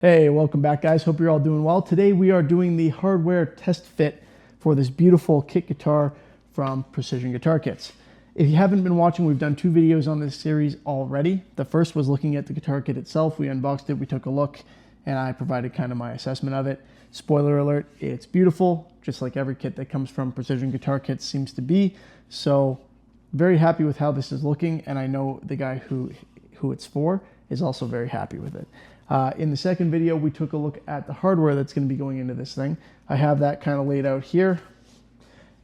Hey, welcome back, guys. Hope you're all doing well. Today we are doing the hardware test fit for this beautiful kit guitar from Precision Guitar Kits. If you haven't been watching, we've done 2 videos on this series already. The first was looking at the guitar kit itself. We unboxed it, we took a look, and I provided kind of my assessment of it. Spoiler alert, it's beautiful, just like every kit that comes from Precision Guitar Kits seems to be. So very happy with how this is looking, and I know the guy who it's for is also very happy with it. In the second video, we took a look at the hardware that's going to be going into this thing. I have that kind of laid out here.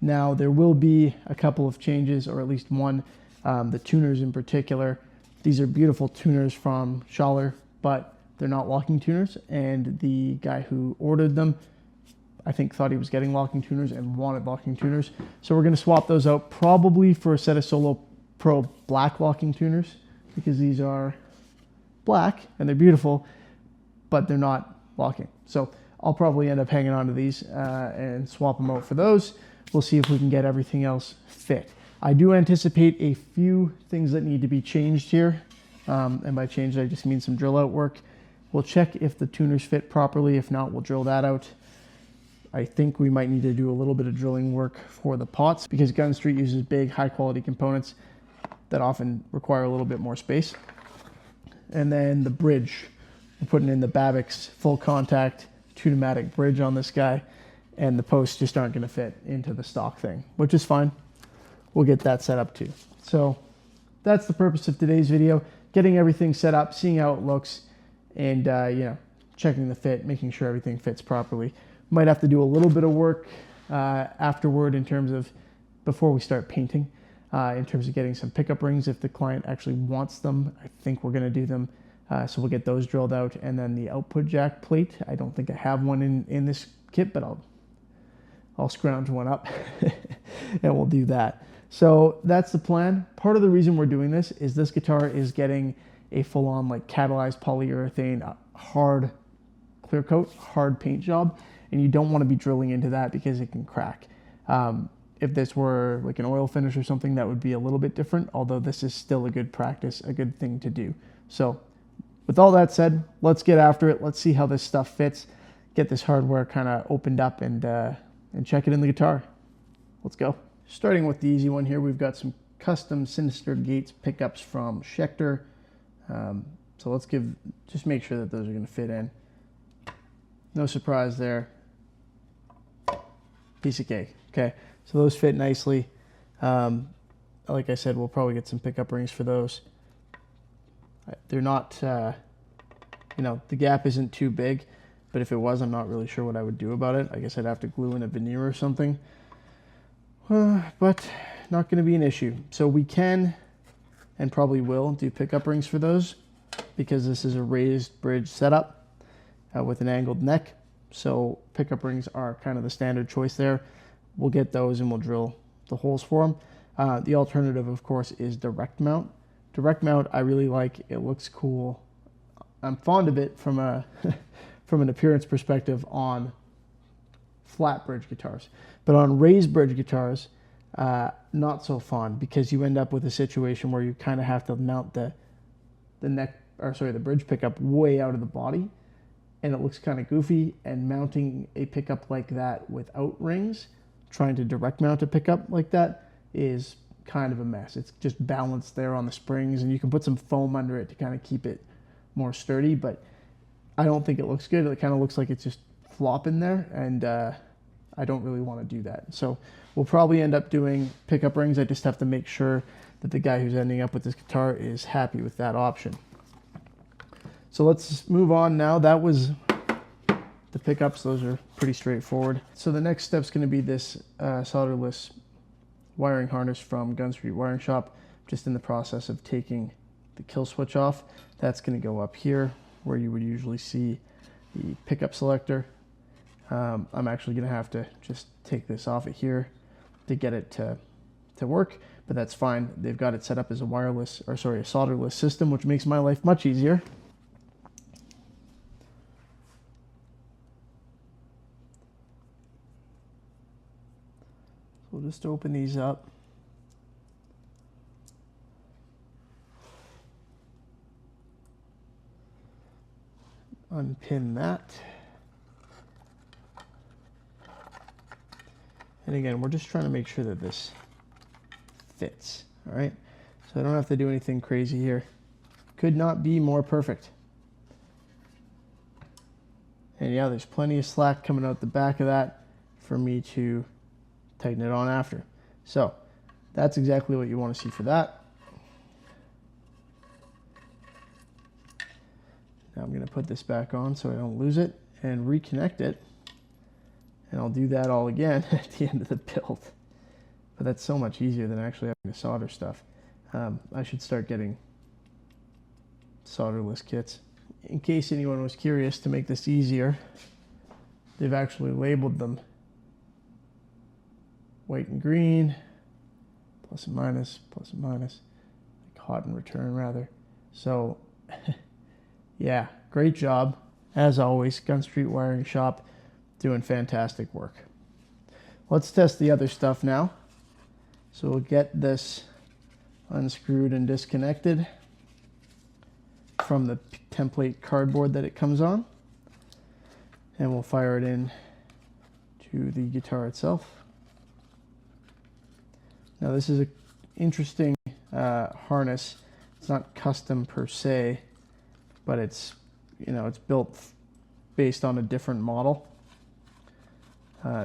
Now, there will be a couple of changes, or at least one. The tuners in particular. These are beautiful tuners from Schaller, but they're not locking tuners. And the guy who ordered them, I think, thought he was getting locking tuners and wanted locking tuners. So we're going to swap those out probably for a set of Solo Pro black locking tuners, because these are black and they're beautiful, but they're not locking. So I'll probably end up hanging on to these and swap them out for those. We'll see if we can get everything else fit. I do anticipate a few things that need to be changed here. And by changed, I just mean some drill out work. We'll check if the tuners fit properly. If not, we'll drill that out. I think we might need to do a little bit of drilling work for the pots, because Gun Street uses big, high quality components that often require a little bit more space. And then the bridge, we're putting in the Babix full contact 2-pneumatic bridge on this guy, and the posts just aren't going to fit into the stock thing, which is fine. We'll get that set up too. So that's the purpose of today's video: getting everything set up, seeing how it looks, and checking the fit, making sure everything fits properly. Might have to do a little bit of work afterward in terms of before we start painting. In terms of getting some pickup rings if the client actually wants them. I think we're going to do them. So we'll get those drilled out. And then the output jack plate. I don't think I have one in this kit, but I'll scrounge one up and we'll do that. So that's the plan. Part of the reason we're doing this guitar is getting a full-on like catalyzed polyurethane hard clear coat, hard paint job. And you don't want to be drilling into that because it can crack. If this were like an oil finish or something, that would be a little bit different, although this is still a good practice, a good thing to do. So with all that said, let's get after it. Let's see how this stuff fits, get this hardware kind of opened up and check it in the guitar. Let's go. Starting with the easy one here, we've got some custom Sinister Gates pickups from Schecter. So let's just make sure that those are going to fit in. No surprise there. Piece of cake. Okay. So those fit nicely. Like I said, we'll probably get some pickup rings for those. They're not, the gap isn't too big, but if it was, I'm not really sure what I would do about it. I guess I'd have to glue in a veneer or something, but not going to be an issue. So we can, and probably will, do pickup rings for those, because this is a raised bridge setup with an angled neck. So pickup rings are kind of the standard choice there. We'll get those and we'll drill the holes for them. The alternative, of course, is direct mount. Direct mount I really like. It looks cool. I'm fond of it from an appearance perspective on flat bridge guitars. But on raised bridge guitars, not so fond, because you end up with a situation where you kind of have to mount the bridge pickup way out of the body, and it looks kind of goofy. And mounting a pickup like that without rings, trying to direct mount a pickup like that, is kind of a mess. It's just balanced there on the springs, and you can put some foam under it to kind of keep it more sturdy, but I don't think it looks good. It kind of looks like it's just flopping there, and I don't really want to do that. So we'll probably end up doing pickup rings. I just have to make sure that the guy who's ending up with this guitar is happy with that option. So let's move on now. That was the pickups. Those are pretty straightforward. So the next step is going to be this solderless wiring harness from Gun Street Wiring Shop. Just in the process of taking the kill switch off. That's going to go up here where you would usually see the pickup selector. I'm actually going to have to just take this off of here to get it to work, but that's fine. They've got it set up as a solderless system, which makes my life much easier. We'll just open these up. unpin that. And again, we're just trying to make sure that this fits, all right? So I don't have to do anything crazy here. Could not be more perfect. And yeah, there's plenty of slack coming out the back of that for me to tighten it on after. So that's exactly what you want to see for that. Now I'm going to put this back on so I don't lose it and reconnect it. And I'll do that all again at the end of the build. But that's so much easier than actually having to solder stuff. I should start getting solderless kits. In case anyone was curious, to make this easier, they've actually labeled them white and green, plus and minus, like hot and return rather. So yeah, great job. As always, Gun Street Wiring Shop doing fantastic work. Let's test the other stuff now. So we'll get this unscrewed and disconnected from the template cardboard that it comes on. And we'll fire it in to the guitar itself. Now this is an interesting harness. It's not custom per se, but it's, you know, it's built based on a different model.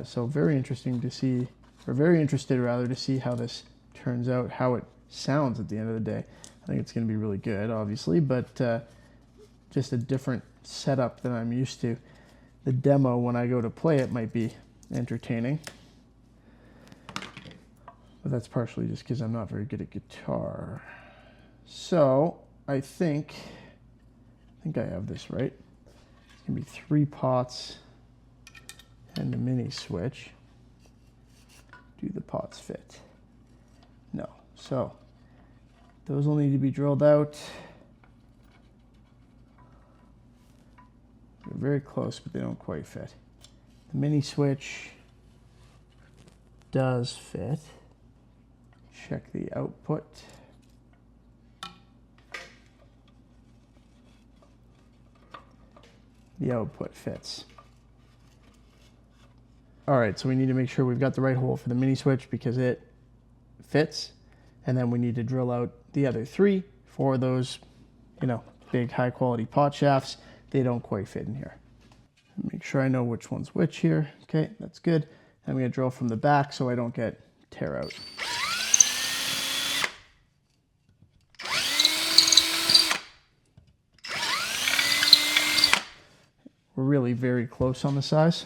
So very interesting to see, or very interested rather, to see how this turns out, how it sounds at the end of the day. I think it's going to be really good, obviously, but just a different setup than I'm used to. The demo, when I go to play it, might be entertaining. But that's partially just because I'm not very good at guitar. So I think I have this right. It's going to be 3 pots and a mini switch. Do the pots fit? No. So those will need to be drilled out. They're very close, but they don't quite fit. The mini switch does fit. Check the output. The output fits. All right, so we need to make sure we've got the right hole for the mini switch because it fits. And then we need to drill out the other 3 for those, you know, big high quality pot shafts. They don't quite fit in here. Make sure I know which one's which here. Okay, that's good. I'm going to drill from the back so I don't get tear out. We're really very close on the size.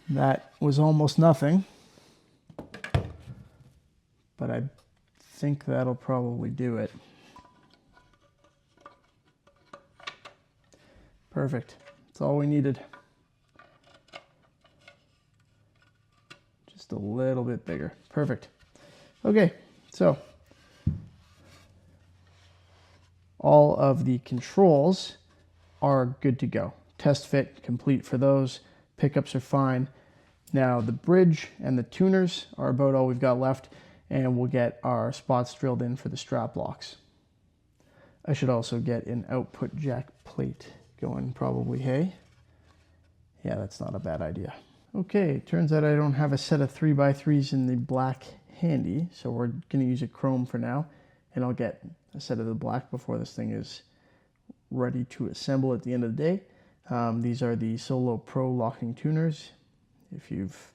That was almost nothing, but I think that'll probably do it. Perfect. That's all we needed. Just a little bit bigger. Perfect. Okay, so all of the controls are good to go. Test fit complete for those. Pickups are fine. Now the bridge and the tuners are about all we've got left, and we'll get our spots drilled in for the strap locks. I should also get an output jack plate going probably, hey? Yeah, that's not a bad idea. Okay, turns out I don't have a set of 3x3s in the black handy, so we're gonna use a chrome for now, and I'll get a set of the black before this thing is ready to assemble at the end of the day. These are the Solo Pro locking tuners. If you've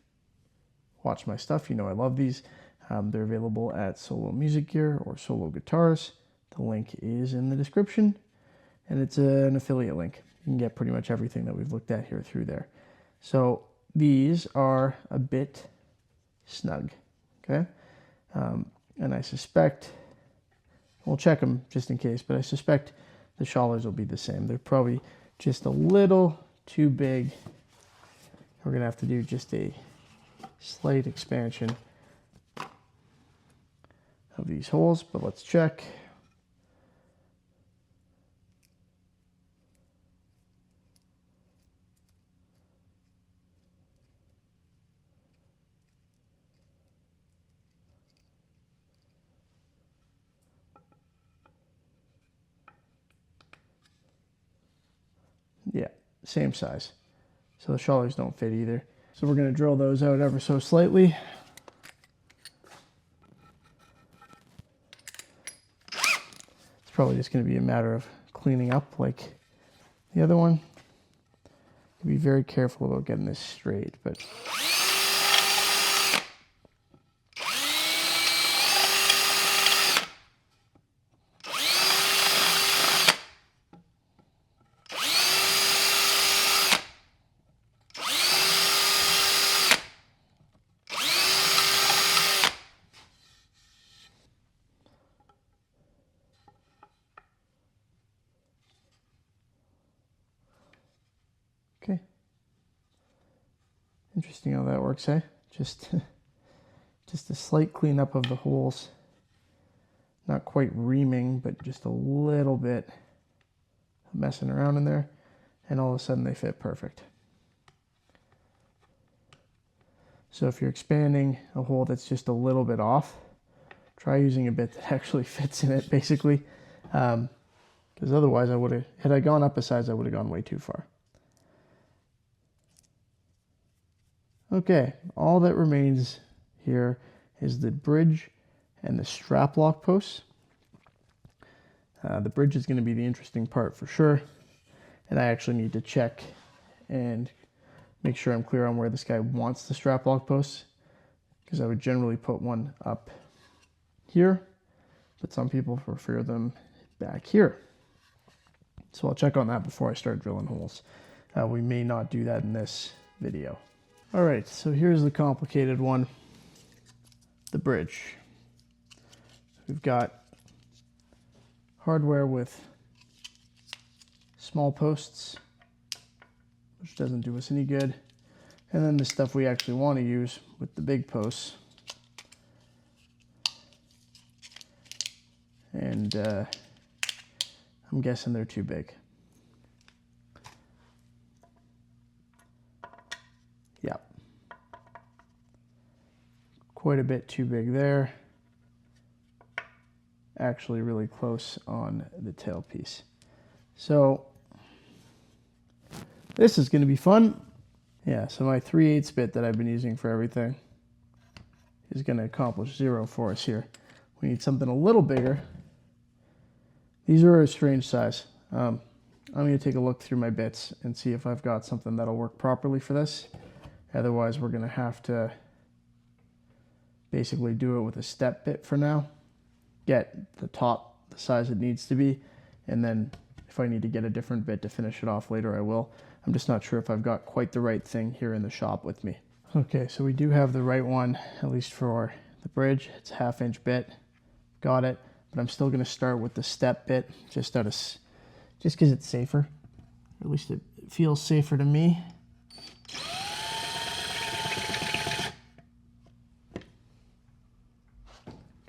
watched my stuff, you know I love these. They're available at Solo Music Gear or Solo Guitars. The link is in the description, and it's an affiliate link. You can get pretty much everything that we've looked at here through there. So these are a bit snug, okay? And I suspect, we'll check them just in case, but I suspect the shawlers will be the same. They're probably just a little too big. We're gonna have to do just a slight expansion of these holes, but let's check. Yeah, same size. So the shullers don't fit either. So we're going to drill those out ever so slightly. It's probably just going to be a matter of cleaning up like the other one. Be very careful about getting this straight, but okay. Interesting how that works, eh? Just a slight cleanup of the holes. Not quite reaming, but just a little bit messing around in there, and all of a sudden they fit perfect. So if you're expanding a hole that's just a little bit off, try using a bit that actually fits in it, basically. Because otherwise had I gone up a size, I would have gone way too far. Okay, all that remains here is the bridge and the strap lock posts. The bridge is going to be the interesting part for sure. And I actually need to check and make sure I'm clear on where this guy wants the strap lock posts, because I would generally put one up here, but some people prefer them back here. So I'll check on that before I start drilling holes. We may not do that in this video. All right, so here's the complicated one, the bridge. We've got hardware with small posts, which doesn't do us any good. And then the stuff we actually want to use with the big posts. And I'm guessing they're too big. Yep. Quite a bit too big there. Actually really close on the tailpiece. So this is going to be fun. Yeah, so my 3/8 bit that I've been using for everything is going to accomplish 0 for us here. We need something a little bigger. These are a strange size. I'm going to take a look through my bits and see if I've got something that'll work properly for this. Otherwise, we're going to have to basically do it with a step bit for now. Get the top the size it needs to be, and then if I need to get a different bit to finish it off later, I will. I'm just not sure if I've got quite the right thing here in the shop with me. Okay, so we do have the right one, at least for the bridge. It's a 1/2" bit. Got it. But I'm still going to start with the step bit, just because it's safer. Or at least it feels safer to me.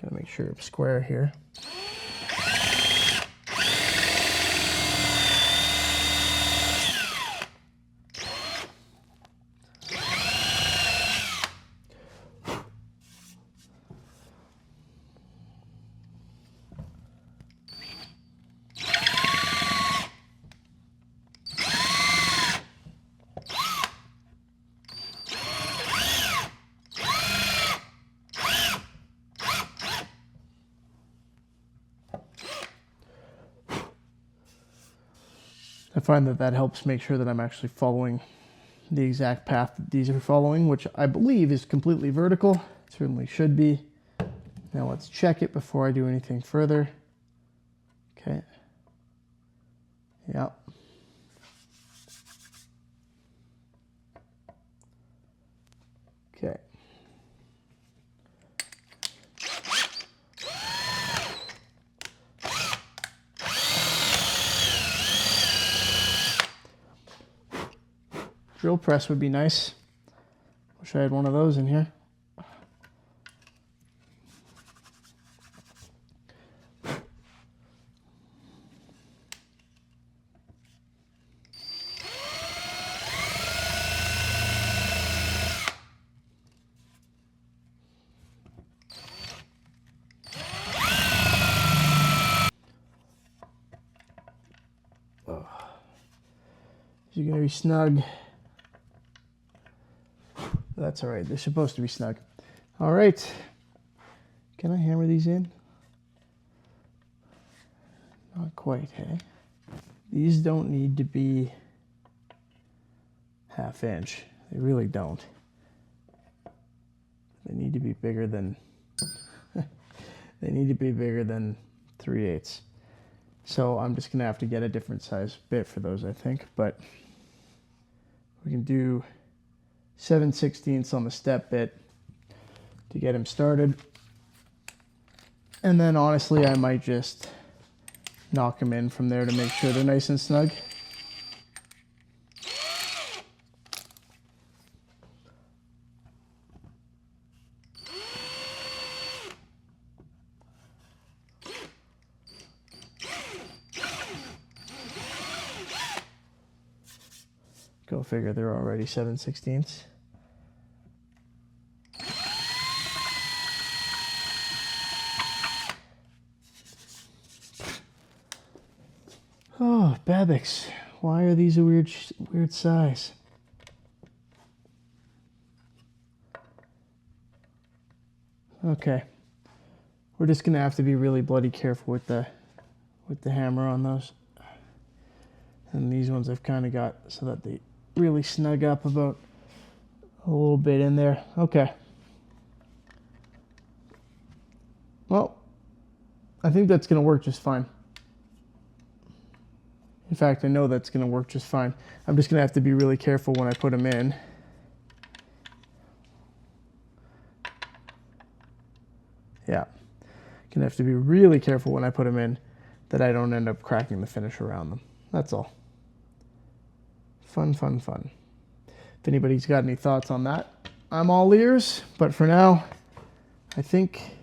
Gotta make sure it's square here. I find that helps make sure that I'm actually following the exact path that these are following, which I believe is completely vertical. It certainly should be. Now let's check it before I do anything further. Okay. Yep. Okay. Drill press would be nice. Wish I had one of those in here. As are going to be snug. That's all right. They're supposed to be snug. All right. Can I hammer these in? Not quite, hey? These don't need to be 1/2 inch. They really don't. They need to be bigger than they need to be bigger than 3/8. So I'm just gonna have to get a different size bit for those, I think. But we can do 7/16 on the step bit to get him started. And then honestly, I might just knock them in from there to make sure they're nice and snug. Go figure, they're already 7/16. Oh, Babbix, why are these a weird size? Okay, we're just gonna have to be really bloody careful with the hammer on those. And these ones I've kind of got so that they really snug up about a little bit in there. Okay. Well, I think that's gonna work just fine. In fact, I know that's going to work just fine. I'm just going to have to be really careful when I put them in. Yeah. Going to have to be really careful when I put them in that I don't end up cracking the finish around them. That's all. Fun, fun, fun. If anybody's got any thoughts on that, I'm all ears. But for now, I think...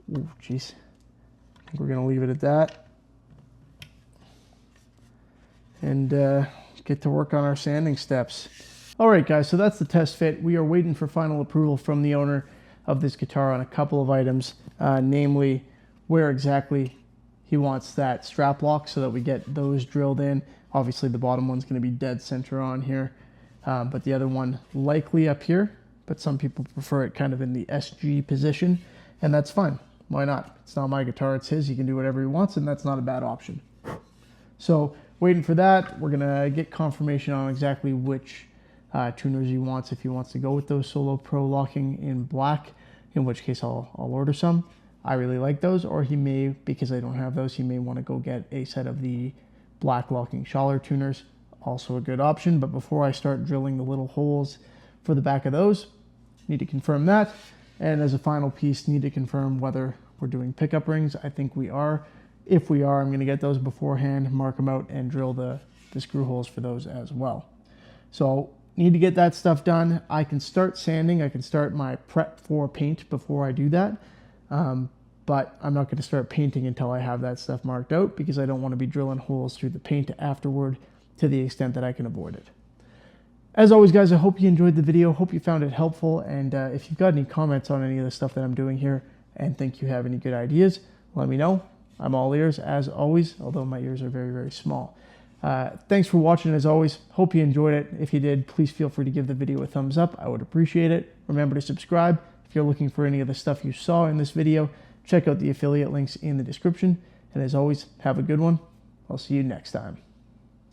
Ooh, geez. I think we're going to leave it at that. And get to work on our sanding steps. All right, guys, so that's the test fit. We are waiting for final approval from the owner of this guitar on a couple of items, namely where exactly he wants that strap lock so that we get those drilled in. Obviously, the bottom one's going to be dead center on here, but the other one likely up here, but some people prefer it kind of in the SG position, and that's fine. Why not? It's not my guitar, it's his. He can do whatever he wants, and that's not a bad option. So waiting for that. We're gonna get confirmation on exactly which tuners he wants, if he wants to go with those Solo Pro locking in black, in which case I'll order some. I really like those, or he may, because I don't have those, he may want to go get a set of the black locking Schaller tuners, also a good option. But before I start drilling the little holes for the back of those, need to confirm that. And as a final piece, need to confirm whether we're doing pickup rings. I think we are. If we are, I'm going to get those beforehand, mark them out, and drill the screw holes for those as well. So need to get that stuff done. I can start sanding. I can start my prep for paint before I do that. But I'm not going to start painting until I have that stuff marked out, because I don't want to be drilling holes through the paint afterward to the extent that I can avoid it. As always, guys, I hope you enjoyed the video. Hope you found it helpful. And if you've got any comments on any of the stuff that I'm doing here and think you have any good ideas, let me know. I'm all ears, as always, although my ears are very, very small. Thanks for watching, as always. Hope you enjoyed it. If you did, please feel free to give the video a thumbs up. I would appreciate it. Remember to subscribe. If you're looking for any of the stuff you saw in this video, check out the affiliate links in the description. And as always, have a good one. I'll see you next time.